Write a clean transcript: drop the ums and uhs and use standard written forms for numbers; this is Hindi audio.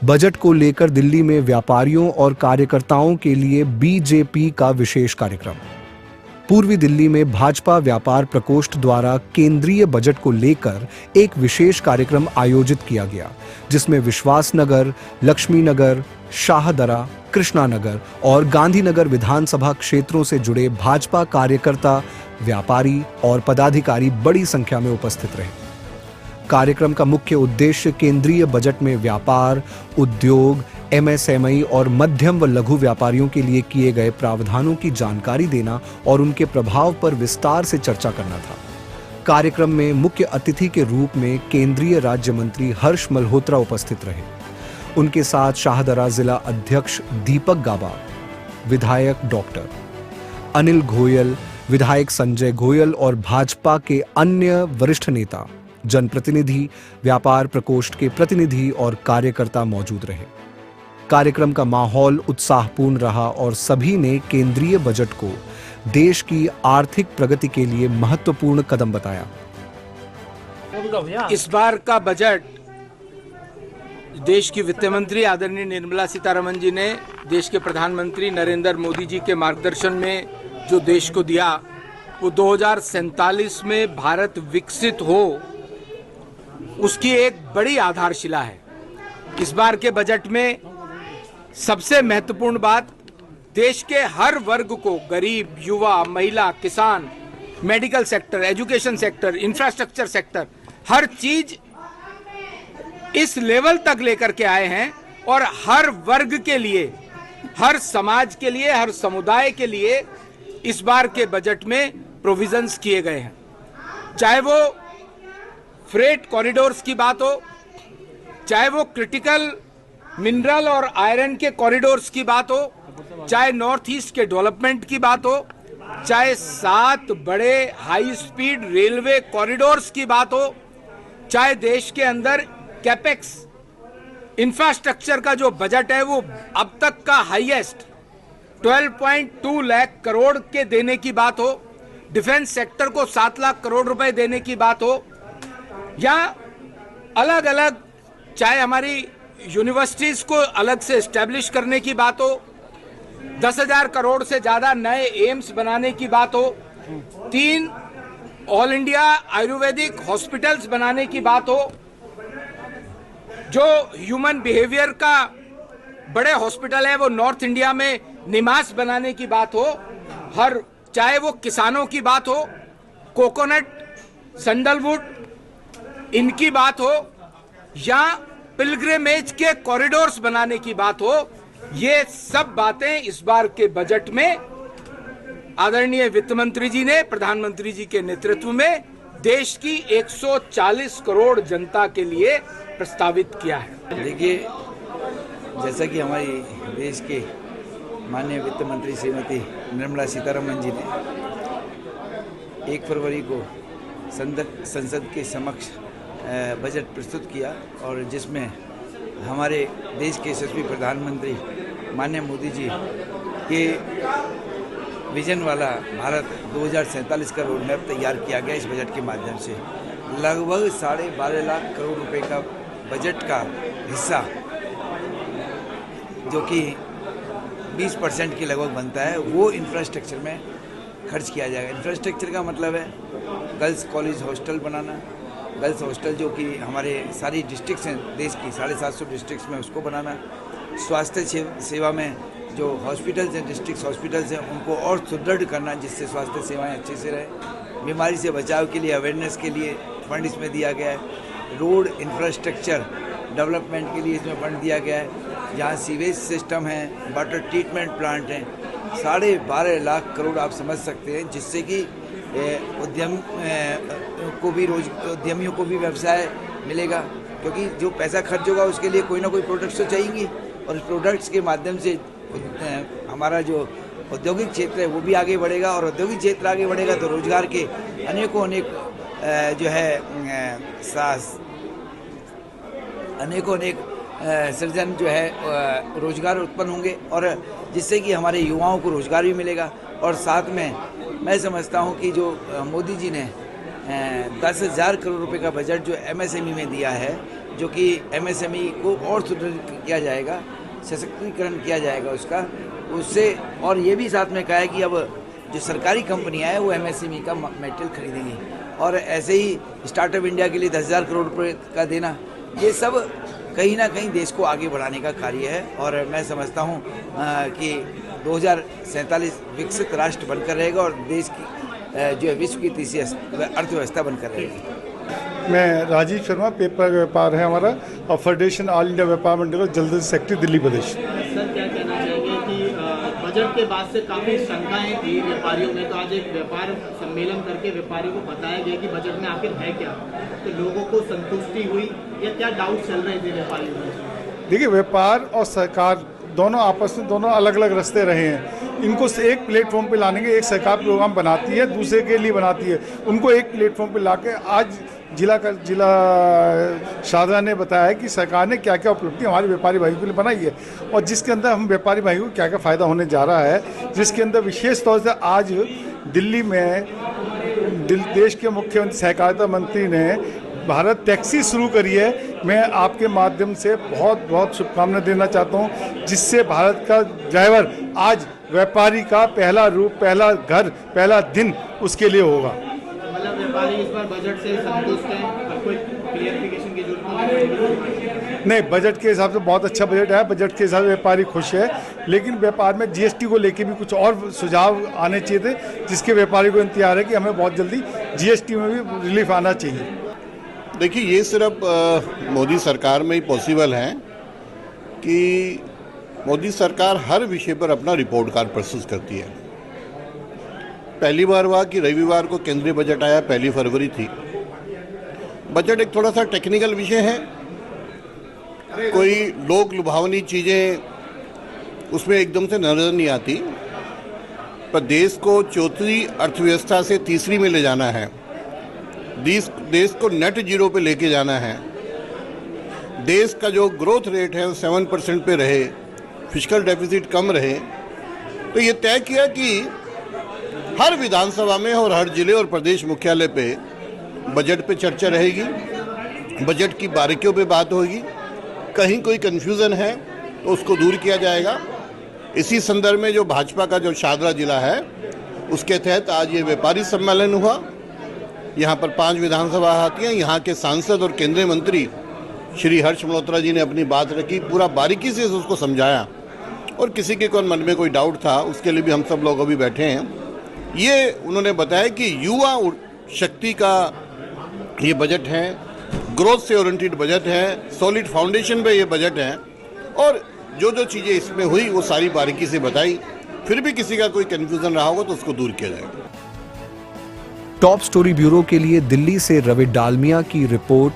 बजट को लेकर दिल्ली में व्यापारियों और कार्यकर्ताओं के लिए बीजेपी का विशेष कार्यक्रम। पूर्वी दिल्ली में भाजपा व्यापार प्रकोष्ठ द्वारा केंद्रीय बजट को लेकर एक विशेष कार्यक्रम आयोजित किया गया, जिसमें विश्वास नगर, लक्ष्मी नगर, शाहदरा, कृष्णा नगर और गांधीनगर विधानसभा क्षेत्रों से जुड़े भाजपा कार्यकर्ता, व्यापारी और पदाधिकारी बड़ी संख्या में उपस्थित रहे। कार्यक्रम का मुख्य उद्देश्य केंद्रीय बजट में व्यापार, उद्योग, एमएसएमई और मध्यम व लघु व्यापारियों के लिए किए गए प्रावधानों की जानकारी देना और उनके प्रभाव पर विस्तार से चर्चा करना था। कार्यक्रम में मुख्य अतिथि के रूप में केंद्रीय राज्य मंत्री हर्ष मल्होत्रा उपस्थित रहे। उनके साथ शाहदरा जिला अध्यक्ष दीपक गाबा, विधायक डॉक्टर अनिल गोयल, विधायक संजय गोयल और भाजपा के अन्य वरिष्ठ नेता, जनप्रतिनिधि, व्यापार प्रकोष्ठ के प्रतिनिधि और कार्यकर्ता मौजूद रहे। कार्यक्रम का माहौल उत्साहपूर्ण रहा और सभी ने केंद्रीय बजट को देश की आर्थिक प्रगति के लिए महत्वपूर्ण कदम बताया। इस बार का बजट देश की वित्त मंत्री आदरणीय निर्मला सीतारमण जी ने देश के प्रधानमंत्री नरेंद्र मोदी जी के मार्गदर्शन में जो देश को दिया, वो 2047 में भारत विकसित हो, उसकी एक बड़ी आधारशिला है। इस बार के बजट में सबसे महत्वपूर्ण बात, देश के हर वर्ग को, गरीब, युवा, महिला, किसान, medical sector, education sector, infrastructure sector, हर चीज इस लेवल तक लेकर के आए हैं और हर वर्ग के लिए, हर समाज के लिए, हर समुदाय के लिए इस बार के बजट में प्रोविजंस किए गए हैं। चाहे वो फ्रेट कॉरिडोर्स की बात हो, चाहे वो क्रिटिकल मिनरल और आयरन के कॉरिडोर्स की बात हो, चाहे नॉर्थ ईस्ट के डेवलपमेंट की बात हो, चाहे 7 बड़े हाई स्पीड रेलवे कॉरिडोर्स की बात हो, चाहे देश के अंदर कैपेक्स इंफ्रास्ट्रक्चर का जो बजट है वो अब तक का हाईएस्ट 12.2 लाख करोड़ के देने की बात हो, डिफेंस सेक्टर को 7 लाख करोड़ रुपए देने की बात हो, या अलग अलग, चाहे हमारी यूनिवर्सिटीज को अलग से एस्टेब्लिश करने की बात हो, 10,000 करोड़ से ज्यादा नए एम्स बनाने की बात हो, 3 ऑल इंडिया आयुर्वेदिक हॉस्पिटल्स बनाने की बात हो, जो ह्यूमन बिहेवियर का बड़े हॉस्पिटल है वो नॉर्थ इंडिया में निमास बनाने की बात हो, चाहे वो किसानों की बात हो, कोकोनट, सैंडलवुड इनकी बात हो, या पिलग्रिमेज के कॉरिडोर्स बनाने की बात हो, ये सब बातें इस बार के बजट में आदरणीय वित्त मंत्री जी ने प्रधानमंत्री जी के नेतृत्व में देश की 140 करोड़ जनता के लिए प्रस्तावित किया है। देखिए, जैसा कि हमारी देश के माननीय वित्त मंत्री श्रीमती निर्मला सीतारमण जी ने 1 फरवरी को संसद के समक्ष बजट प्रस्तुत किया और जिसमें हमारे देश के यशस्वी प्रधानमंत्री माननीय मोदी जी के विजन वाला भारत 2047 का रोड मैप तैयार किया गया। इस बजट के माध्यम से लगभग 12.5 लाख करोड़ रुपए का बजट का हिस्सा, जो कि 20% के लगभग बनता है, वो इंफ्रास्ट्रक्चर में खर्च किया जाएगा। इंफ्रास्ट्रक्चर का मतलब है गर्ल्स कॉलेज हॉस्टल बनाना, गर्ल्स हॉस्टल जो कि हमारे सारी डिस्ट्रिक्ट्स हैं देश की 750 डिस्ट्रिक्ट्स में, उसको बनाना। स्वास्थ्य सेवा में जो हॉस्पिटल्स हैं, डिस्ट्रिक्ट हॉस्पिटल्स हैं, उनको और सुदृढ़ करना, जिससे स्वास्थ्य सेवाएं अच्छे से रहे। बीमारी से बचाव के लिए, अवेयरनेस के लिए फंड इसमें दिया गया है। रोड इंफ्रास्ट्रक्चर डेवलपमेंट के लिए इसमें फंड दिया गया है। जहाँ सीवेज सिस्टम है, वाटर ट्रीटमेंट प्लांट हैं, 12.5 लाख करोड़ आप समझ सकते हैं, जिससे कि उद्यमियों को भी व्यवसाय मिलेगा, क्योंकि जो पैसा खर्च होगा उसके लिए कोई ना कोई प्रोडक्ट्स तो चाहिए, और इस प्रोडक्ट्स के माध्यम से हमारा जो औद्योगिक क्षेत्र है वो भी आगे बढ़ेगा, और औद्योगिक क्षेत्र आगे बढ़ेगा तो रोजगार के अनेकों सृजन जो है रोजगार उत्पन्न होंगे, और जिससे कि हमारे युवाओं को रोजगार भी मिलेगा। और साथ में मैं समझता हूं कि जो मोदी जी ने 10,000 करोड़ रुपए का बजट जो एमएसएमई में दिया है, जो कि MSME को और सुदृढ़ किया जाएगा, सशक्तिकरण किया जाएगा उसका उससे। और ये भी साथ में कहा है कि अब जो सरकारी कंपनियां हैं वो MSME का मटेरियल खरीदेंगी, और ऐसे ही स्टार्टअप इंडिया के लिए 10,000 करोड़ रुपये का देना, ये सब कहीं ना कहीं देश को आगे बढ़ाने का कार्य है। और मैं समझता हूँ कि 2047 विकसित राष्ट्र बनकर रहेगा और देश की जो है विश्व की तीसरी अर्थव्यवस्था बनकर रहेगी। मैं राजीव शर्मा, पेपर व्यापार है हमारा, और फेडरेशन ऑल इंडिया व्यापार मंडल जल्द सेक्रेटरी दिल्ली प्रदेश। सर क्या कहना चाहेंगे कि बजट के बाद से काफ़ी शंकाएं थी व्यापारियों में, तो आज एक व्यापार सम्मेलन करके व्यापारियों को बताया गया कि बजट में आखिर है क्या, तो लोगों को संतुष्टि हुई या क्या डाउट चल रहे थे व्यापारियों में? देखिए, व्यापार और सरकार दोनों आपस में दोनों अलग अलग रास्ते रहे हैं। इनको एक प्लेटफॉर्म पे लाने के, एक सरकार प्रोग्राम बनाती है, दूसरे के लिए बनाती है, उनको एक प्लेटफॉर्म पे लाके आज जिला शाहजहाँ ने बताया है कि सरकार ने क्या क्या उपलब्धि हमारे व्यापारी भाइयों के लिए बनाई है, और जिसके अंदर हम व्यापारी भाइयों को क्या क्या फ़ायदा होने जा रहा है, जिसके अंदर विशेष तौर से आज दिल्ली में देश के मुख्यमंत्री सहकारिता मंत्री ने भारत टैक्सी शुरू करी है। मैं आपके माध्यम से बहुत बहुत शुभकामनाएं देना चाहता हूं, जिससे भारत का ड्राइवर आज व्यापारी का पहला रूप, पहला घर, पहला दिन उसके लिए होगा। मतलब व्यापारी इस बार बजट से संतुष्ट हैं, अब कोई क्लियरिफिकेशन की जरूरत नहीं, बजट के हिसाब से बहुत अच्छा बजट है, बजट के हिसाब से व्यापारी खुश है, लेकिन व्यापार में GST को लेके भी कुछ और सुझाव आने चाहिए थे, जिसके व्यापारी को इंतजार है कि हमें बहुत जल्दी GST में भी रिलीफ आना चाहिए। देखिए, ये सिर्फ मोदी सरकार में ही पॉसिबल है कि मोदी सरकार हर विषय पर अपना रिपोर्ट कार्ड प्रस्तुत करती है। पहली बार हुआ कि रविवार को केंद्रीय बजट आया, 1 फरवरी थी। बजट एक थोड़ा सा टेक्निकल विषय है, कोई लोक लुभावनी चीज़ें उसमें एकदम से नजर नहीं आती, पर देश को चौथी अर्थव्यवस्था से तीसरी में ले जाना है, देश को नेट जीरो पे लेके जाना है, देश का जो ग्रोथ रेट है वो 7% पे रहे, फिस्कल डेफिसिट कम रहे, तो ये तय किया कि हर विधानसभा में और हर जिले और प्रदेश मुख्यालय पे बजट पे चर्चा रहेगी, बजट की बारीकियों पे बात होगी, कहीं कोई कन्फ्यूज़न है तो उसको दूर किया जाएगा। इसी संदर्भ में जो भाजपा का जो शादरा जिला है उसके तहत आज ये व्यापारी सम्मेलन हुआ। यहाँ पर 5 विधानसभा आती हैं, यहाँ के सांसद और केंद्रीय मंत्री श्री हर्ष मल्होत्रा जी ने अपनी बात रखी, पूरा बारीकी से उसको समझाया, और किसी के मन में कोई डाउट था उसके लिए भी हम सब लोग अभी बैठे हैं। ये उन्होंने बताया कि युवा शक्ति का ये बजट है, ग्रोथ से ओरिएंटेड बजट है, सॉलिड फाउंडेशन पे ये बजट है, और जो जो चीज़ें इसमें हुई वो सारी बारीकी से बताई। फिर भी किसी का कोई कन्फ्यूज़न रहा होगा तो उसको दूर किया जाएगा। टॉप स्टोरी ब्यूरो के लिए दिल्ली से रवि डालमिया की रिपोर्ट।